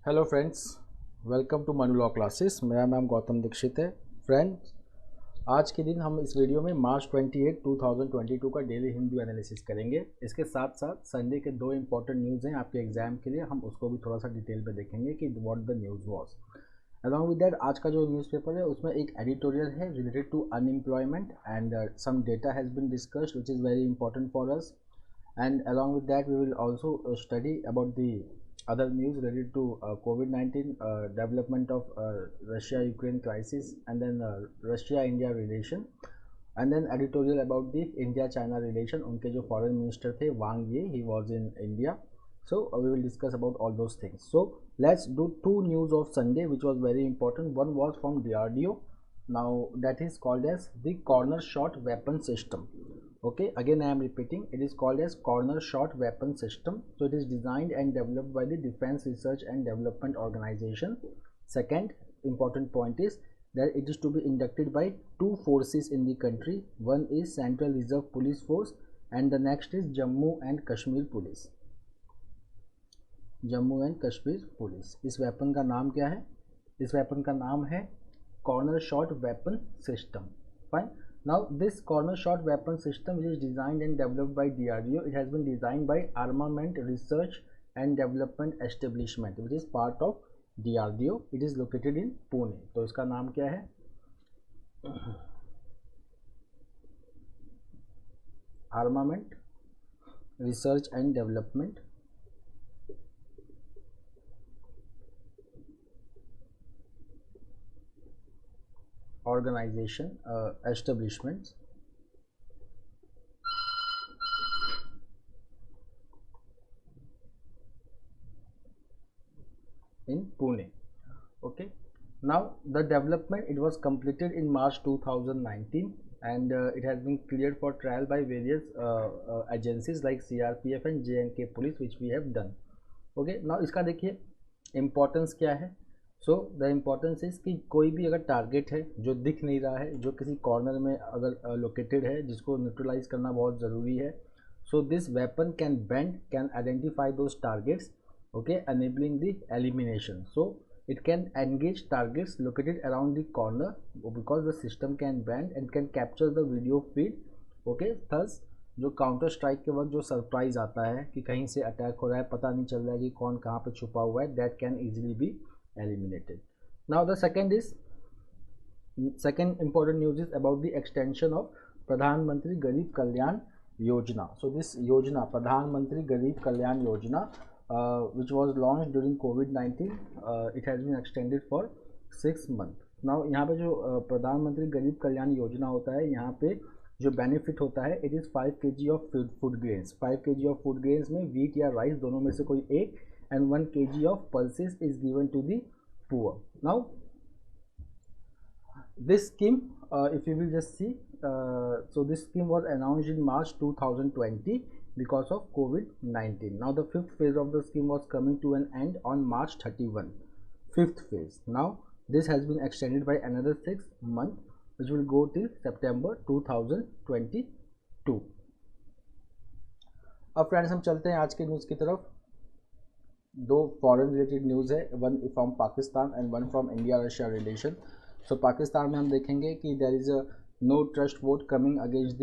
Hello friends, welcome to Manu law classes. मेरा नाम गौतम दीक्षित है। फ्रेंड्स, आज के दिन हम इस वीडियो में मार्च 28 2022 का डेली हिंदू एनालिसिस करेंगे। इसके साथ साथ संडे के दो इंपॉर्टेंट न्यूज़ हैं आपके एग्जाम के लिए, हम उसको भी थोड़ा सा डिटेल में देखेंगे कि what the news was. Along with that, आज का जो न्यूज़पेपर है उसमें एक एडिटोरियल है related to unemployment and some data has been discussed which is very important for us, and along with that we will also study about the other news related to COVID-19, development of Russia-Ukraine crisis, and then Russia-India relation, and then editorial about the India-China relation. उनके जो foreign minister थे वांग ये, he was in India. So we will discuss about all those things. So let's do two news of Sunday which was very important. One was from DRDO. Now that is called as the corner shot weapon system. Okay, again I am repeating, it is called as corner shot weapon system. So it is designed and developed by the Defense Research and Development Organization. Second important point is that it is to be inducted by two forces in the country. One is Central Reserve Police Force and the next is Jammu and Kashmir Police. Jammu and Kashmir police. इस weapon का नाम क्या है? इस weapon का नाम है corner shot weapon system. Fine. Now this corner shot weapon system, which is designed and developed by DRDO, it has been designed by Armament Research and Development Establishment, which is part of DRDO. It is located in Pune. तो इसका नाम क्या है? Armament Research and Development Organization, establishments in Pune. Okay, now the development, it was completed in March 2019 and it has been cleared for trial by various agencies like CRPF and JNK police, which we have done. Okay, now इसका देखिए importance क्या है। So the importance is कि कोई भी अगर target है जो दिख नहीं रहा है, जो किसी कॉर्नर में अगर लोकेटेड है, जिसको न्यूट्रलाइज करना बहुत ज़रूरी है, so this weapon can bend, can identify those targets, okay, enabling the elimination. So it can engage targets located around the corner because the system can bend and can capture the video feed. Okay, thus जो counter strike के वक्त जो surprise आता है कि कहीं से attack हो रहा है, पता नहीं चल रहा है कि कौन कहाँ पे छुपा हुआ है, that can easily B eliminated. Now the second important news is about the extension of Pradhan Mantri Garib Kalyan Yojana. So this Yojana, Pradhan Mantri Garib Kalyan Yojana, which was launched during COVID-19, it has been extended for 6 months. Now यहाँ पे जो प्रधानमंत्री गरीब कल्याण योजना होता है, यहाँ पे जो बेनिफिट होता है, it is 5 kg of food grains. 5 kg of food grains में वीट या राइस दोनों में से कोई एक, and 1 kg of pulses is given to the poor. Now this scheme, if you will just see, so this scheme was announced in March 2020 because of COVID-19. Now the fifth phase of the scheme was coming to an end on March 31, fifth phase. Now this has been extended by another 6 months, which will go till September 2022. अब friends हम चलते हैं आज के news की तरफ। दो foreign related news है, one from Pakistan and one from India Russia relation. So Pakistan में हम देखेंगे कि there is a no trust vote coming against the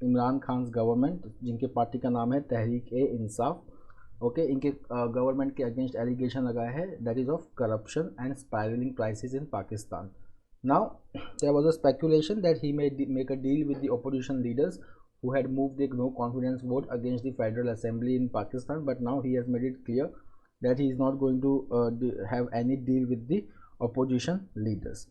Imran Khan government, जिनके पार्टी का नाम है तहरीक ए इंसाफ। ओके, इनके गवर्नमेंट के अगेंस्ट एलिगेशन लगाया है, that is of corruption and spiralling prices in Pakistan. Now there was a speculation that he may make a deal with the opposition leaders who had moved the no confidence vote against the Federal Assembly in Pakistan, but now he has made it clear that he is not going to have any deal with the opposition leaders.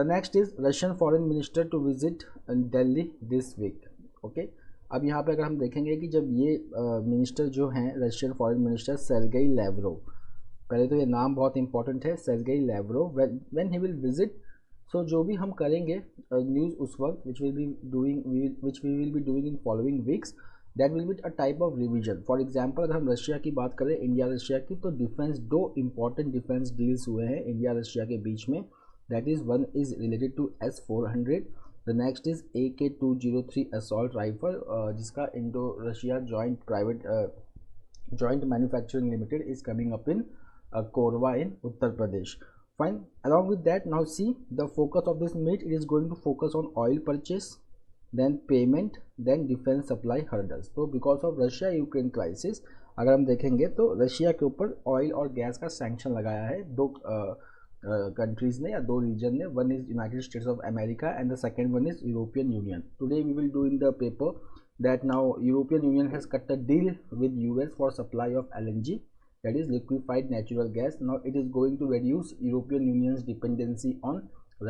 The next is Russian foreign minister to visit Delhi this week. Okay, अब यहाँ पे अगर हम देखेंगे कि जब ये minister जो हैं Russian foreign minister Sergei Lavrov, पहले तो ये नाम बहुत इंपॉर्टेंट है, Sergei Lavrov, when he will visit, so जो भी हम करेंगे न्यूज़ उस वक्त which we will be doing in following weeks, that will be a type of revision. For example अगर हम रशिया की बात करें, इंडिया रशिया की, तो डिफेंस, दो इंपॉर्टेंट डिफेंस डील्स हुए हैं इंडिया रशिया के बीच में. That is one is related to S-400, the next is AK-203 assault rifle, जिसका Indo Russia joint private joint manufacturing limited is coming up in Korwa in Uttar Pradesh. Fine. Along with that, now see the focus of this meet. It is going to focus on oil purchase, then payment, then defense supply hurdles. तो because of Russia Ukraine crisis अगर हम देखेंगे तो Russia के ऊपर oil और gas का sanction लगाया है दो कंट्रीज ने या दो रीजन ने. One is United States of America and the second one is European Union. Today we will do in the paper that now European Union has cut a deal with US for supply of LNG, that is liquefied natural gas. Now it is going to reduce European Union's dependency on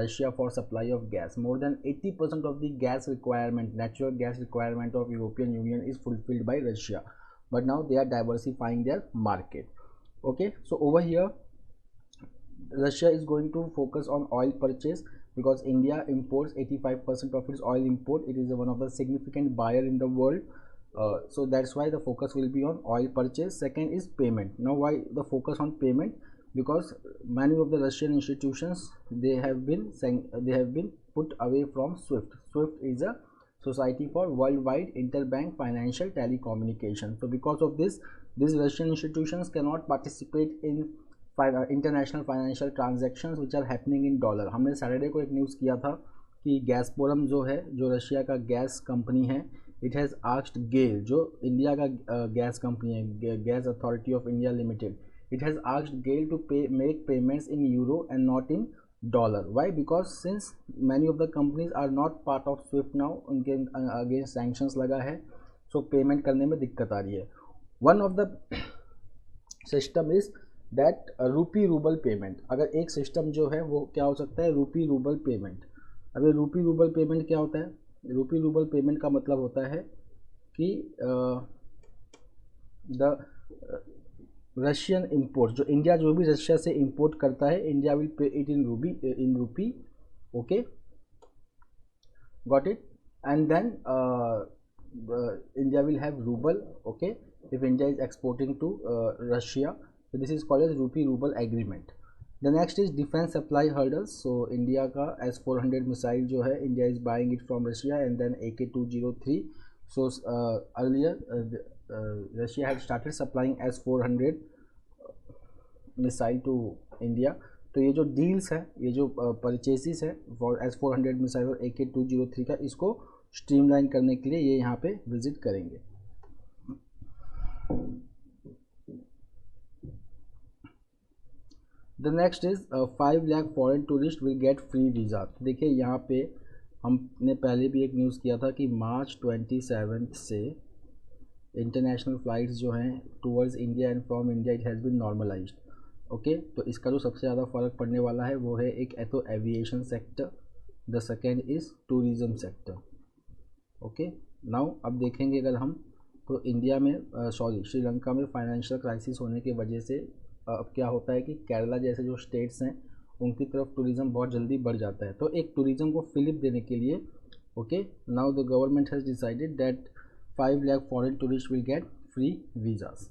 Russia for supply of gas. More than 80% of the gas requirement, natural gas requirement of European Union is fulfilled by Russia, but now they are diversifying their market. Okay, so over here Russia is going to focus on oil purchase because India imports 85% of its oil import. It is one of the significant buyer in the world, so that's why the focus will be on oil purchase. Second is payment. Now why the focus on payment? Because many of the Russian institutions they have been put away from SWIFT. SWIFT is a society for worldwide interbank financial telecommunication. So because of this, these Russian institutions cannot participate in international financial transactions which are happening in dollar. हमने Saturday को एक news किया था कि गैसप्रोम जो है, जो Russia का गैस कंपनी है, इट हैज़ आस्क्ड गेल, जो इंडिया का गैस कंपनी है, gas authority of India limited, it has asked GAIL to make payments in euro and not in dollar. Why? Because since many of the companies are not part of SWIFT now, उनके against sanctions लगा है, सो payment करने में दिक्कत आ रही है. One of the system is that रूपी rouble payment. अगर एक सिस्टम जो है वो क्या हो सकता है, रूपी रूबल पेमेंट. अभी रूपी रूबल पेमेंट क्या होता है? रूपी रूबल पेमेंट का मतलब होता है कि द रशियन इम्पोर्ट, जो इंडिया जो भी रशिया से इंपोर्ट करता है, India will pay it in rupee. Okay, got it. And then India will have rouble. Okay, if India is exporting to Russia. So this is called as rupee ruble agreement. The next is defense supply hurdles. So India का S-400 missile जो है, India is buying it from Russia, and then AK-203. So earlier Russia had started supplying S-400 missile to India. तो ये जो deals है, ये जो purchases है फॉर S-400 मिसाइल और AK-203 का, इसको स्ट्रीमलाइन करने के लिए ये यहाँ पे विजिट करेंगे. The next is 5 lakh foreign tourist will get free visa. देखिए यहाँ पे हमने पहले भी एक न्यूज़ किया था कि मार्च 27 से इंटरनेशनल फ़्लाइट्स जो हैं towards India and from India it has been normalised. Okay, तो इसका जो सबसे ज़्यादा फ़र्क पड़ने वाला है वो है एक तो aviation sector, the second is tourism sector. Okay, now अब देखेंगे अगर हम तो इंडिया में श्रीलंका में फाइनेंशियल क्राइसिस होने की वजह से अब क्या होता है कि केरला जैसे जो स्टेट्स हैं उनकी तरफ टूरिज़्म बहुत जल्दी बढ़ जाता है. तो एक टूरिज़्म को फिलिप देने के लिए okay, now the government has decided that 5 lakh foreign tourist will get free visas.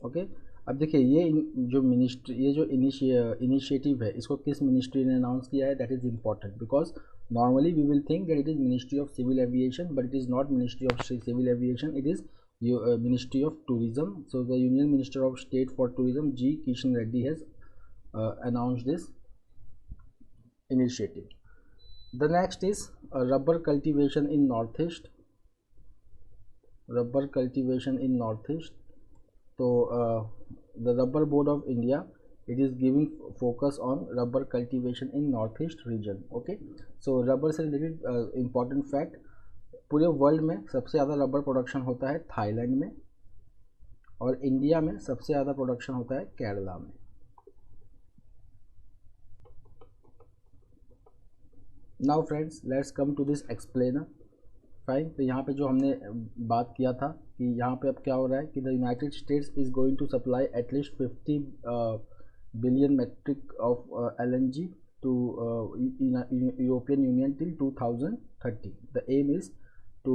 Okay, अब देखिए ये जो मिनिस्ट्री, ये जो इनिशिएटिव है, इसको किस मिनिस्ट्री ने अनाउंस किया है, that is important. Because normally we will think that it is ministry of civil aviation, but it is not ministry of civil aviation, it is Ministry of Tourism. So the Union Minister of State for Tourism G. Kishan Reddy has announced this initiative. The next is rubber cultivation in Northeast. Rubber cultivation in Northeast. So the Rubber Board of India, it is giving focus on rubber cultivation in Northeast region. Okay, so rubber से related important fact, पूरे world में सबसे ज़्यादा rubber production होता है Thailand में, और India में सबसे ज़्यादा प्रोडक्शन होता है केरला में. Now friends, let's come to this explainer. Fine, तो यहाँ पे जो हमने बात किया था कि यहाँ पे अब क्या हो रहा है कि the United States is going to supply at least 50 billion metric of LNG to European Union till 2030. The aim is to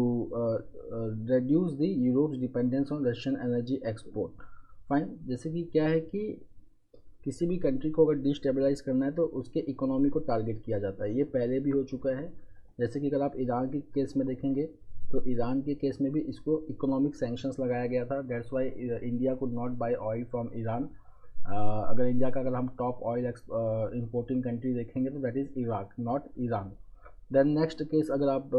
reduce the Europe's dependence on Russian energy export. Fine, जैसे कि क्या है कि किसी भी कंट्री को अगर डिस्टेबलाइज करना है तो उसके इकोनॉमी को टारगेट किया जाता है. ये पहले भी हो चुका है. जैसे कि अगर आप ईरान के केस में देखेंगे तो ईरान के केस में भी इसको इकोनॉमिक सैंक्शंस लगाया गया था, that's why India could not buy oil from Iran. अगर इंडिया का अगर हम टॉप ऑयल इंपोर्टिंग कंट्री देखेंगे तो that is Iraq, not Iran. Then next case अगर आप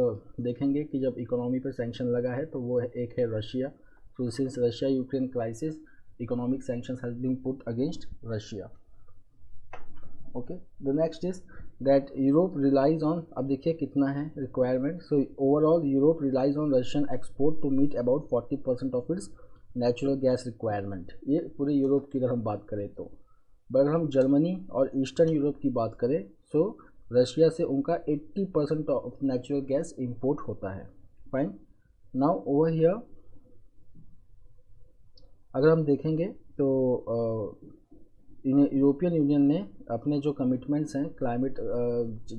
देखेंगे कि जब इकोनॉमी पर सैंक्शन लगा है तो वो एक है Russia. So since Russia Ukraine crisis, economic sanctions has been put against Russia. Okay, the next is that Europe relies on, अब देखिए कितना है requirement. So overall Europe relies on Russian export to meet about 40% of its natural gas requirement. ये पूरे Europe की अगर हम बात करें तो, अगर हम जर्मनी और ईस्टर्न यूरोप की बात करें सो रशिया से उनका 80% ऑफ नेचुरल गैस इंपोर्ट होता है। फाइन, नाउ ओवर हियर अगर हम देखेंगे तो यूरोपियन यूनियन ने अपने जो कमिटमेंट्स हैं क्लाइमेट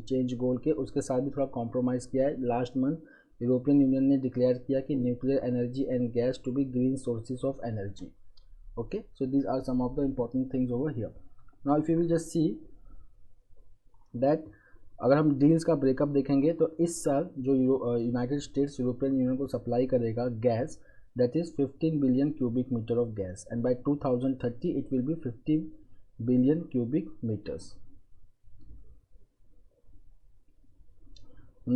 चेंज गोल के, उसके साथ भी थोड़ा कॉम्प्रोमाइज़ किया है। लास्ट मंथ यूरोपियन यूनियन ने डिक्लेयर किया कि nuclear energy and gas to be green sources of energy. Okay, so these are some of the important things over here. Now if you will just see that अगर हम deals का breakup देखेंगे तो इस साल जो यूनाइटेड स्टेट्स यूरोपियन यूनियन को supply करेगा gas, that is 15 billion cubic meter of gas, and by 2030 it will be 50 billion cubic meters.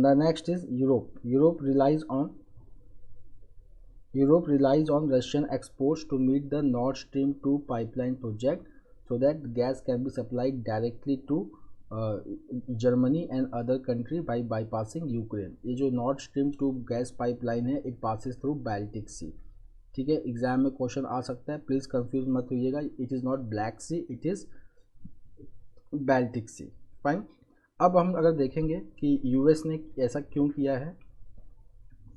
The next is Europe. Europe relies on Russian exports to meet the Nord Stream 2 pipeline project, so that gas can be supplied directly to Germany and other country by bypassing Ukraine. ये जो north stream 2 gas pipeline है, it passes through Baltic सी। ठीक है, exam में question आ सकता है, please confuse मत होइएगा, it is not Black Sea, it is Baltic Sea. Fine, अब हम अगर देखेंगे कि यूएस ने ऐसा क्यों किया है,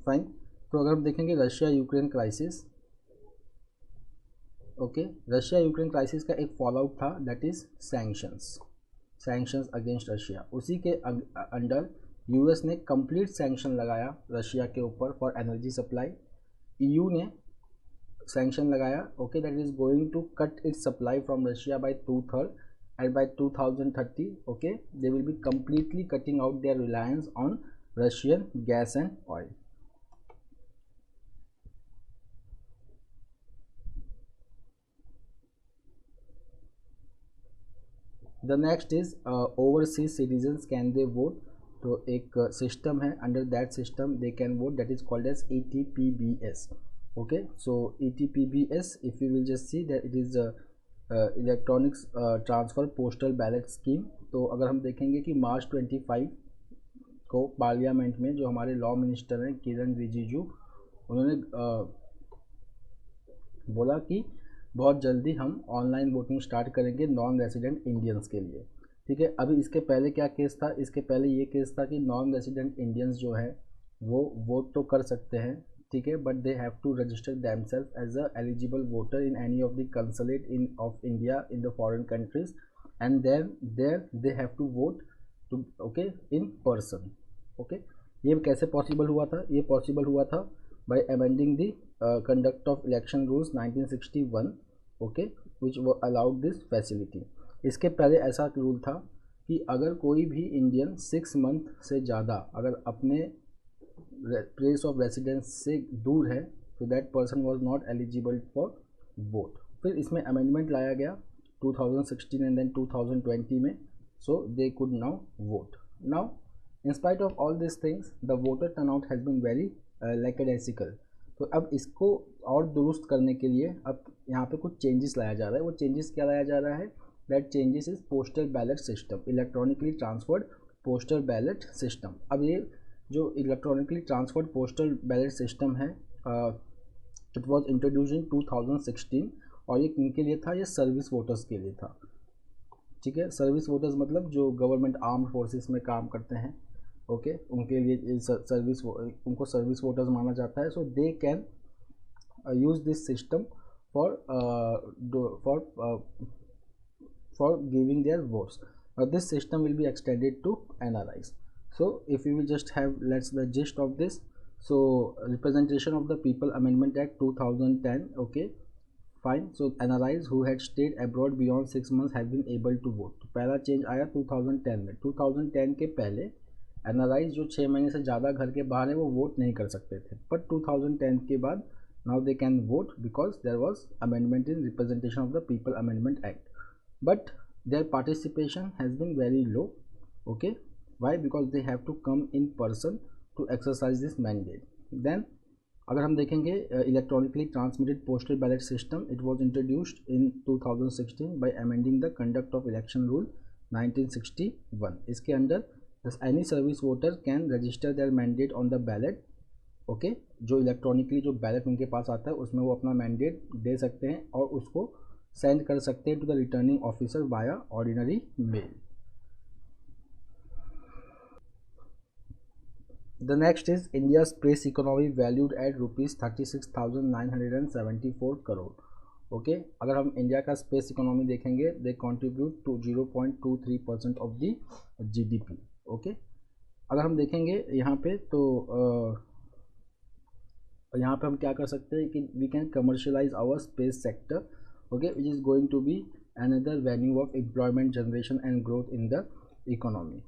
फाइन, तो अगर हम देखेंगे Russia Ukraine crisis, okay, Russia Ukraine crisis का एक फॉलोआउट था that is sanctions against Russia. उसी के अंडर यूएस ने कंप्लीट सैंक्शन लगाया रशिया के ऊपर फॉर एनर्जी सप्लाई। ईयू ने सैंक्शन लगाया, okay, that is going to cut its supply from Russia by 2/3 and by 2030 okay they will be completely cutting out their reliance on Russian gas and oil. The next is overseas citizens can they vote. तो एक system है, under that system they can vote, that is called as ETPBS। Okay, so ETPBS if you will just see that it is electronics transfer postal ballot scheme. तो अगर हम देखेंगे कि मार्च 25 को parliament में जो हमारे लॉ मिनिस्टर हैं किरण रिजिजू, उन्होंने बोला कि बहुत जल्दी हम ऑनलाइन वोटिंग स्टार्ट करेंगे नॉन रेसिडेंट इंडियंस के लिए। ठीक है, अभी इसके पहले क्या केस था, इसके पहले ये केस था कि नॉन रेसिडेंट इंडियंस जो है वो वोट तो कर सकते हैं, ठीक है, but they have to register themselves as a eligible voter in any of the consulate in of India in the foreign countries and then there they have to vote to okay in person. Okay, ये कैसे possible हुआ था, ये possible हुआ था by amending the conduct of election rules 1961 okay which वो allowed this facility. इसके पहले ऐसा रूल था कि अगर कोई भी इंडियन 6 मंथ से ज़्यादा अगर अपने प्लेस ऑफ रेसिडेंस से दूर है तो that person was not eligible for vote. फिर इसमें अमेंडमेंट लाया गया 2016 एंड देन 2020 में, so they could now vote. Now in spite of all this things the voter turnout has been very lackadaisical. तो अब इसको और दुरुस्त करने के लिए अब यहाँ पे कुछ चेंजेस लाया जा रहा है। वो चेंजेस क्या लाया जा रहा है, that changes is postal ballot system, electronically transferred postal ballot system. अब ये जो electronically transferred postal ballot system है इट वाज इंट्रोड्यूस्ड इन 2016 और ये किनके लिए था, ये सर्विस वोटर्स के लिए था। ठीक है, सर्विस वोटर्स मतलब जो गवर्नमेंट आर्म्ड फोर्सेस में काम करते हैं, ओके उनके लिए सर्विस, उनको सर्विस वोटर्स माना जाता है। So they can use this system for giving their votes. This system will be extended to NRIs. So if you will just have let's the gist of this. So Representation of the People Amendment Act 2010, okay fine. So NRIs who had stayed abroad beyond 6 months have been able to vote. तो पहला change आया 2010 में। 2010 के पहले NRI जो 6 महीने से ज़्यादा घर के बाहर है वो वोट नहीं कर सकते थे, बट 2010 के बाद now they can vote because there was amendment in Representation of the People Amendment Act, but their participation has been very low. Okay, why? Because they have to come in person to exercise this mandate. Then अगर हम देखेंगे electronically transmitted postal ballot system, it was introduced in 2016 bye amending the conduct of election rule 1961. इसके अंदर any service voter can register there mandate on the ballot. Okay, जो electronically जो ballot उनके पास आता है उसमें वो अपना मैंडेट दे सकते हैं और उसको सेंड कर सकते हैं to the returning officer via ordinary mail. The next is India's space economy valued at rupees 36,974 crore. Okay, अगर हम इंडिया का स्पेस इकोनॉमी देखेंगे, they contribute to 0.23% of the GDP. Okay, अगर हम देखेंगे यहाँ पे तो यहाँ पे हम क्या कर सकते हैं कि we can commercialise our space sector. Okay, which is going to be another venue of employment generation and growth in the economy.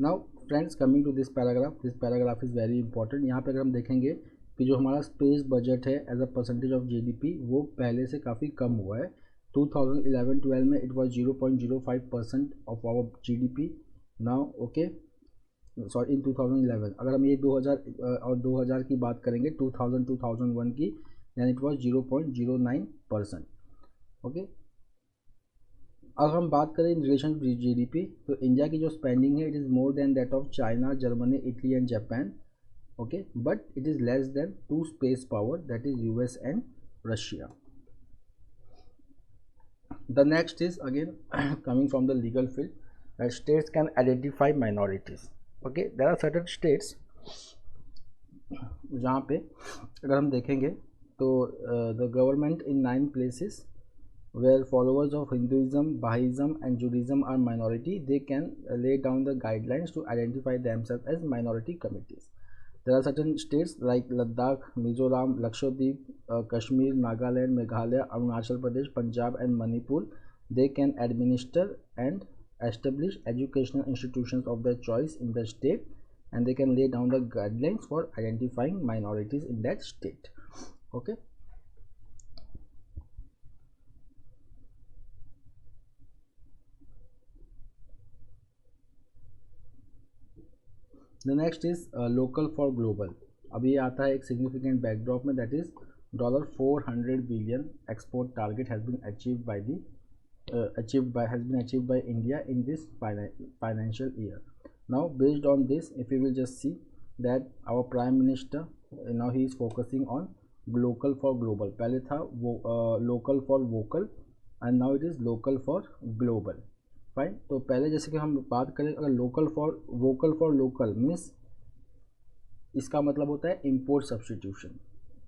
Now friends, coming to this paragraph is very important. यहाँ पे अगर हम देखेंगे कि जो हमारा space budget है as a percentage of GDP वो पहले से काफ़ी कम हुआ है. 2011-12 में it was 0.05% of our GDP. Now okay, sorry, in 2011. अगर हम ये 2000 और 2000 की बात करेंगे, 2001 की, दैन इट वाज 0.09%. ओके, अगर हम बात करें इन रिलेशन टू GDP तो इंडिया की जो स्पेंडिंग है it is more than that of China, Germany, Italy and Japan. Okay, but it is less than two space power that is US and Russia. The next is again coming from the legal field, that states can identify minorities. Okay, there are certain states जहाँ पे अगर हम देखेंगे तो the government in 9 places where followers of Hinduism, Bahaism and Judaism are minority, they can lay down the guidelines to identify themselves as minority committees. There are certain states like Ladakh, Mizoram, Lakshadweep, Kashmir, Nagaland, Meghalaya, Arunachal Pradesh, Punjab and Manipur. They can administer and establish educational institutions of their choice in the state, and they can lay down the guidelines for identifying minorities in that state. Okay, the next is local for global. अभी आता है एक significant backdrop में, that is $400 billion export target has been achieved by the has been achieved by India in this financial year. Now based on this, if we will just see that our Prime Minister now he is focusing on local for global. पहले था local for vocal and now it is local for global. Fine. तो पहले जैसे कि हम बात करें, अगर vocal for local मीन्स इसका मतलब होता है इम्पोर्ट सब्सटीट्यूशन.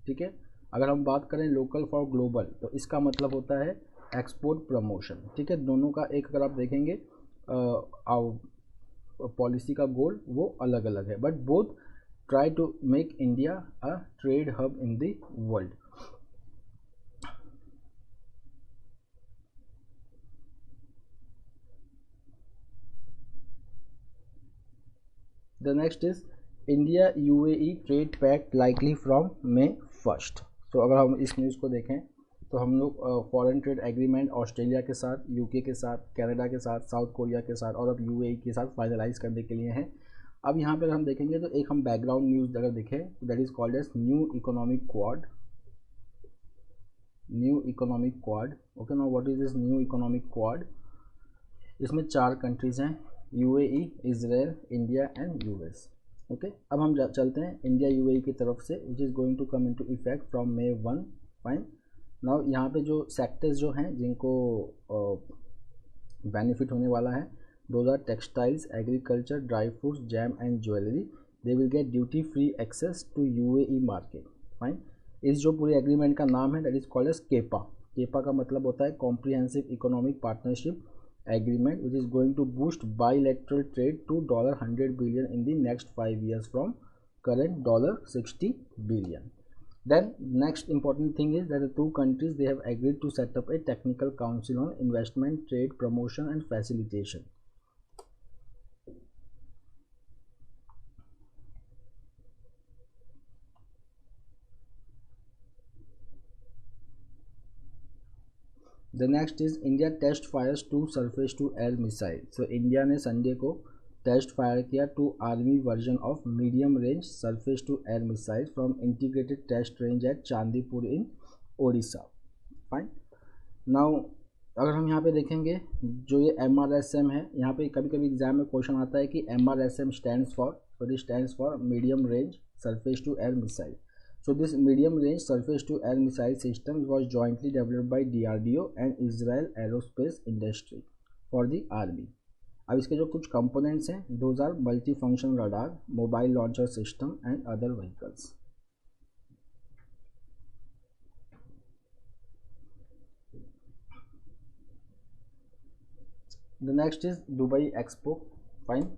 ठीक है, अगर हम बात करें लोकल फॉर ग्लोबल तो इसका मतलब होता है एक्सपोर्ट प्रमोशन. ठीक है, दोनों का एक अगर आप देखेंगे पॉलिसी का गोल वो अलग अलग है, but both try to make India a trade hub in the world. The next is India UAE trade pact likely from May 1st. तो अगर हम इस न्यूज़ को देखें तो हम लोग फॉरेन ट्रेड एग्रीमेंट ऑस्ट्रेलिया के साथ, UK के साथ, कनाडा के साथ, साउथ कोरिया के साथ और अब UAE के साथ फाइनलाइज करने के लिए हैं. अब यहाँ पर हम देखेंगे तो एक हम बैकग्राउंड न्यूज़ अगर देखें तो that is called as new economic quad. Okay, now what is this new economic quad? इसमें 4 कंट्रीज़ हैं, UAE, Israel, India and US. Okay, अब हम चलते हैं इंडिया UAE की तरफ से, which is going to come into effect from May 1. Fine. Now यहाँ पे जो सेक्टर्स जो हैं जिनको बेनिफिट होने वाला है, those are textiles, agriculture, dry fruits, gem and jewellery. They will get duty free access to UAE market. Fine. इस जो पूरे एग्रीमेंट का नाम है that is called as CEPA. CEPA का मतलब होता है comprehensive economic partnership agreement, which is going to boost bilateral trade to $100 billion in the next 5 years from current $60 billion. Then next important thing is that the two countries, they have agreed to set up a technical council on investment, trade, promotion and facilitation. The next is India test fires two surface to air missile. So India ने Sunday को test fire किया two army version of medium range surface to air missile from integrated test range at Chandipur in Odisha. Fine. Now अगर हम यहाँ पे देखेंगे जो ये MRSM है, यहाँ पे कभी कभी एग्जाम में क्वेश्चन आता है कि MRSM stands for, so this stands for medium range surface to air missile. So this medium range surface to air missile system was jointly developed by DRDO and Israel Aerospace Industry for the army. अब इसके जो कुछ components हैं, those are multi-function radar, mobile launcher system and other vehicles. The next is Dubai Expo. Fine.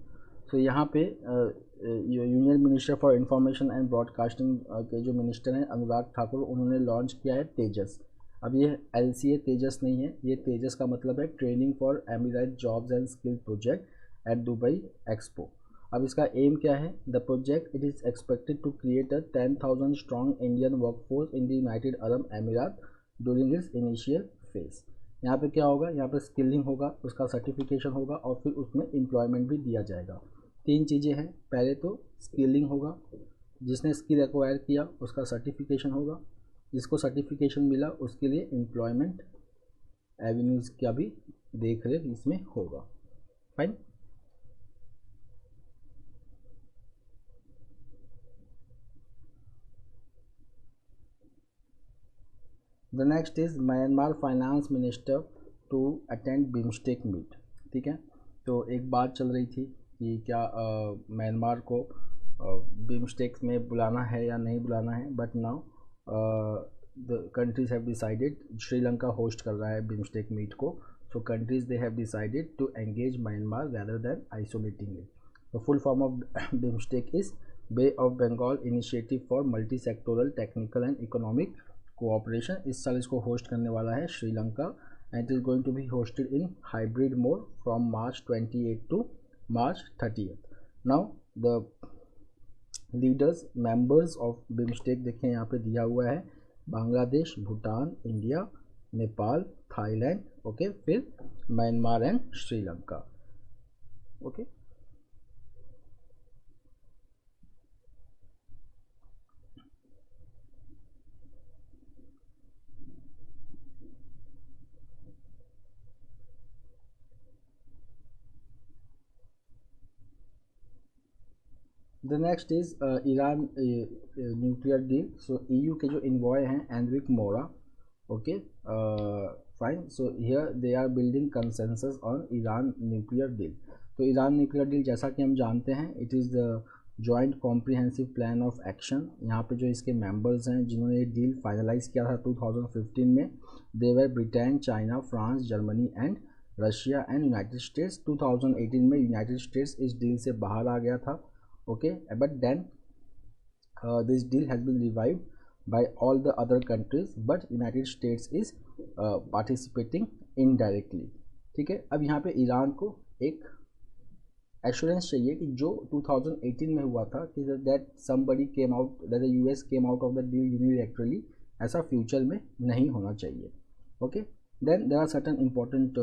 तो यहाँ पे union minister for information and broadcasting के जो मिनिस्टर हैं अनुराग ठाकुर, उन्होंने लॉन्च किया है तेजस. अब ये LCA तेजस नहीं है, ये तेजस का मतलब है training for Emirati jobs and skill project at Dubai Expo. अब इसका एम क्या है? The project it is expected to create a 10,000 strong Indian workforce in the United Arab Emirates during its initial phase. यहाँ पे क्या होगा? यहाँ पे स्किलिंग होगा, उसका सर्टिफिकेशन होगा और फिर उसमें एम्प्लॉयमेंट भी दिया जाएगा. तीन चीज़ें हैं. पहले तो स्किलिंग होगा, जिसने स्किल एक्वायर किया उसका सर्टिफिकेशन होगा, जिसको सर्टिफिकेशन मिला उसके लिए एम्प्लॉयमेंट एवेन्यूज़ का भी देख रेख इसमें होगा. Fine. The next is Myanmar finance minister to attend BIMSTEC meet. ठीक है, तो एक बात चल रही थी कि क्या म्यांमार को बिम्स्टेक में बुलाना है या नहीं बुलाना है, but now the countries have decided, Sri Lanka host कर रहा है बिम्स्टेक मीट को, so countries they have decided to engage Myanmar rather than isolating it. The full form of BIMSTEC is Bay of Bengal initiative for multi sectoral technical and economic cooperation. इस साल इसको host करने वाला है Sri Lanka and it is going to be hosted in hybrid mode from March 28 to March 30th. Now the leaders members of BIMSTEC देखें यहाँ पे दिया हुआ है Bangladesh, Bhutan, India, Nepal, Thailand, okay, फिर Myanmar and Sri Lanka. Okay. The next is Iran nuclear deal. So EU के जो envoy हैं Enrique Mora, okay, fine. So here they are building consensus on Iran nuclear deal. तो ईरान न्यूक्लियर डील जैसा कि हम जानते हैं it is the joint comprehensive plan of action. यहाँ पे जो इसके मेंबर्स हैं जिन्होंने ये डील फाइनलाइज किया था 2015 में, they were Britain, China, France, Germany and Russia and United States. 2018 में यूनाइटेड स्टेट्स इस डील से बाहर आ गया था. Okay, but then this deal has been revived by all the other countries, but United States is participating indirectly. ठीक है. अब यहाँ पे ईरान को एक एश्योरेंस चाहिए कि जो 2018 में हुआ था कि that somebody came out, that the US came out of the deal unilaterally, ऐसा फ्यूचर में नहीं होना चाहिए. Okay, then there are certain important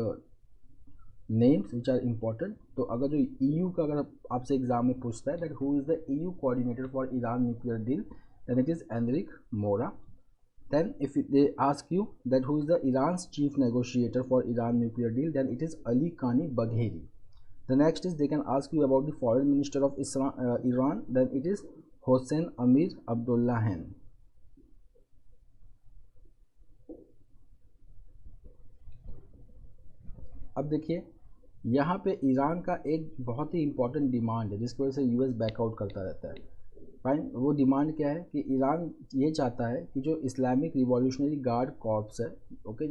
names which are important. तो अगर जो EU का अगर आपसे एग्जाम में पूछता है that who is the EU coordinator for Iran nuclear deal, then it is Enrique Mora. Then if they ask you that who is the Iran's chief negotiator for Iran nuclear deal, then it is Ali Kani Bagheri. The next is they can ask you about the foreign minister of Iran, then it is Hossein Amir Abdollahian. अब देखिए यहाँ पे Iran का एक बहुत ही important demand है जिसकी वजह से US बैकआउट करता रहता है. फाइन. वो डिमांड क्या है कि ईरान ये चाहता है कि जो इस्लामिक रिवॉल्यूशनरी गार्ड कॉर्प्स है, ओके,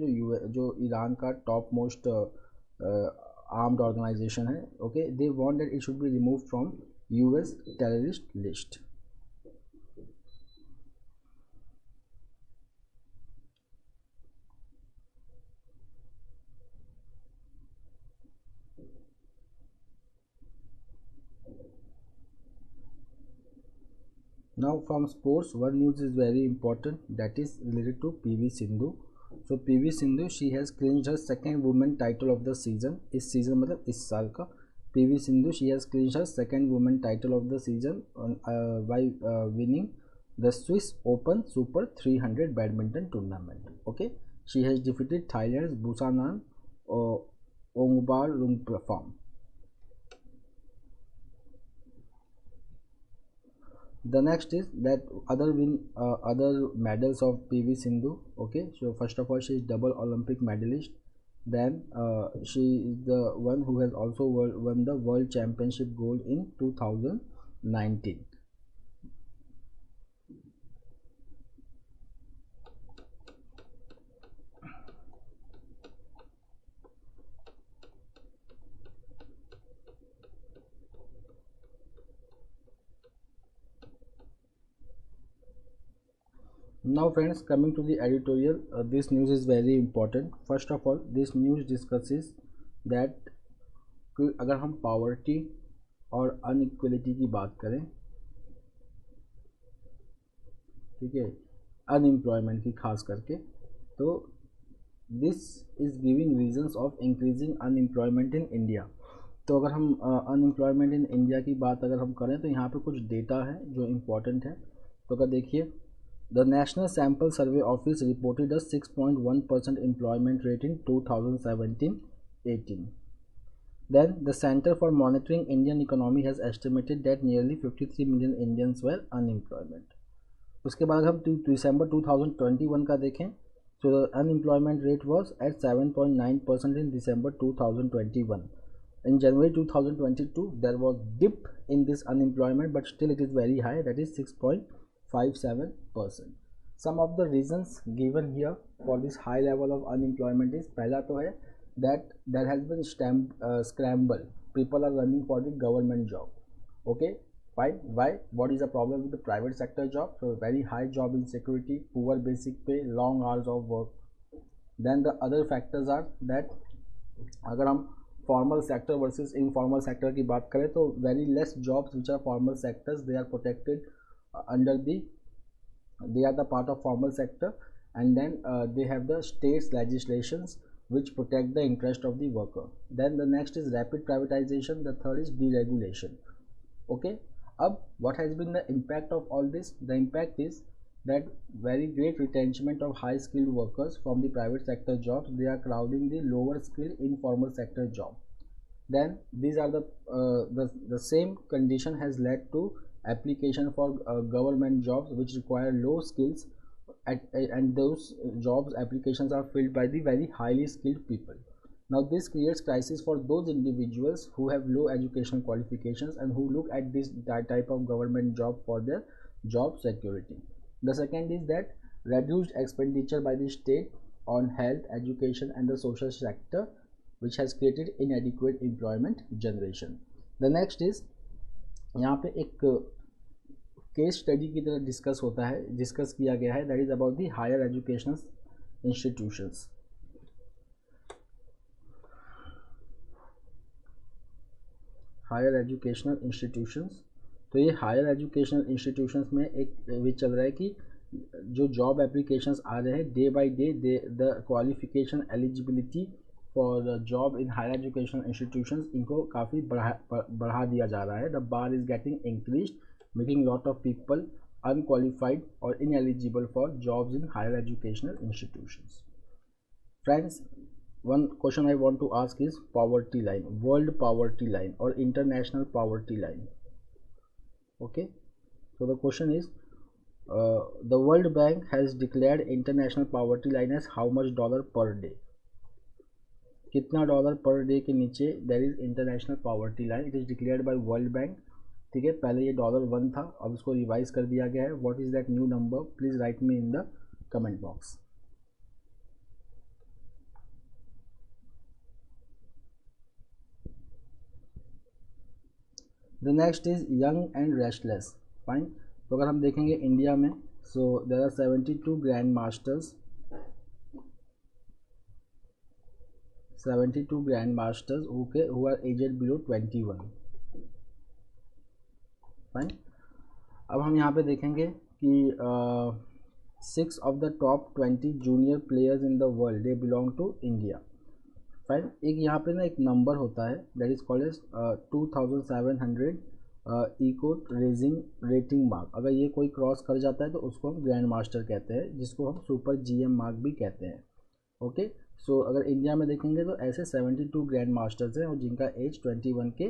जो ईरान का टॉप मोस्ट आर्म्ड ऑर्गेनाइजेशन है, okay, they want that it should be remove from US terrorist list. Now from sports, one news is very important, that is related to PV Sindhu. So PV Sindhu, she has clinched her second women title of the season. इस season मतलब इस साल का PV Sindhu, she has clinched her second women title of the season by winning the Swiss Open Super 300 badminton tournament. Okay, she has defeated Thailand's Busanan Ongbalrungpharm. The next is that other medals of PV Sindhu. Okay, so first of all, she is double Olympic medalist. Then she is the one who has also won the world championship gold in 2019. Now friends, coming to the editorial, this news is very important. First of all, this news discusses that अगर हम poverty और inequality की बात करें, ठीक है, unemployment की खास करके, तो this is giving reasons of increasing unemployment in India. तो अगर हम अनएम्प्लॉयमेंट इन इंडिया की बात अगर हम करें तो यहाँ पे कुछ डेटा है जो इम्पोर्टेंट है. तो अगर देखिए, the National Sample Survey Office reported a 6.1% employment rate in 2017-18. Then the Center for Monitoring Indian Economy has estimated that nearly 53 million Indians were unemployment. उसके बाद हम December 2021 का देखें, so the unemployment rate was at 7.9% in December 2021. In January 2022, there was dip in this unemployment, but still it is very high, that is 6.57%. Some of the reasons given here for this high level of unemployment is, पहला तो है that there has been scramble. People are running for the government job. Okay, fine. Why? What is the problem with the private sector job? So very high job insecurity, poor basic pay, long hours of work. Then the other factors are that अगर हम formal sector versus informal sector की बात करें तो very less jobs which are formal sectors, they are protected under they are the part of formal sector, and then they have the states legislations which protect the interest of the worker. Then the next is rapid privatization, the third is deregulation. Okay, what has been the impact of all this? The impact is that very great retrenchment of high skilled workers from the private sector jobs. They are crowding the lower skilled informal sector job. Then these are the same condition has led to application for government jobs which require low skills, and those jobs applications are filled by the very highly skilled people. Now this creates crisis for those individuals who have low educational qualifications and who look at this type of government job for their job security. The second is that reduced expenditure by the state on health, education and the social sector, which has created inadequate employment generation. The next is, यहाँ पे एक case study की तरह discuss किया गया है, that is about the higher educational institutions. Higher educational institutions, तो ये हायर एजुकेशनल इंस्टीट्यूशंस में एक विच चल रहा है कि जो जॉब एप्लीकेशंस आ रहे हैं day by day, the qualification eligibility for job in higher educational institutions, इनको काफ़ी बढ़ा दिया जा रहा है. The bar is getting increased, making lot of people unqualified और ineligible for jobs in higher educational institutions. Friends, one question I want to ask is poverty line, world poverty line or international poverty line. Okay, so the question is the World Bank has declared international poverty line as how much dollar per day. कितना dollar per day के नीचे there is international poverty line. It is declared by World Bank. ठीक है, पहले ये $1 था, अब इसको रिवाइज कर दिया गया है. What is that new number? Please write me in the comment box. The next is young and restless. Fine. तो अगर हम देखेंगे इंडिया में, so there are 72 grand masters, 72 grand masters okay, who are aged below 21. Fine. अब हम यहाँ पे देखेंगे कि 6 of the top 20 junior players in the world they belong to India. Fine, एक यहाँ पे ना एक नंबर होता है that is called as 2700 eco raising rating mark. अगर ये कोई क्रॉस कर जाता है तो उसको हम ग्रैंड मास्टर कहते हैं, जिसको हम सुपर GM मार्क भी कहते हैं। ओके, सो अगर इंडिया में देखेंगे तो ऐसे 72 ग्रैंड मास्टर्स हैं और जिनका एज 21 के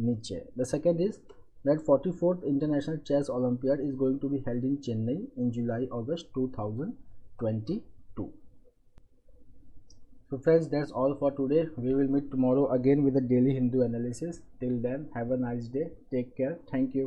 नीचे है। The second is that 44th international chess Olympiad is going to be held in Chennai in July August 2022। So friends, that's all for today. We will meet tomorrow again with a daily Hindu analysis. Till then, have a nice day. Take care. Thank you.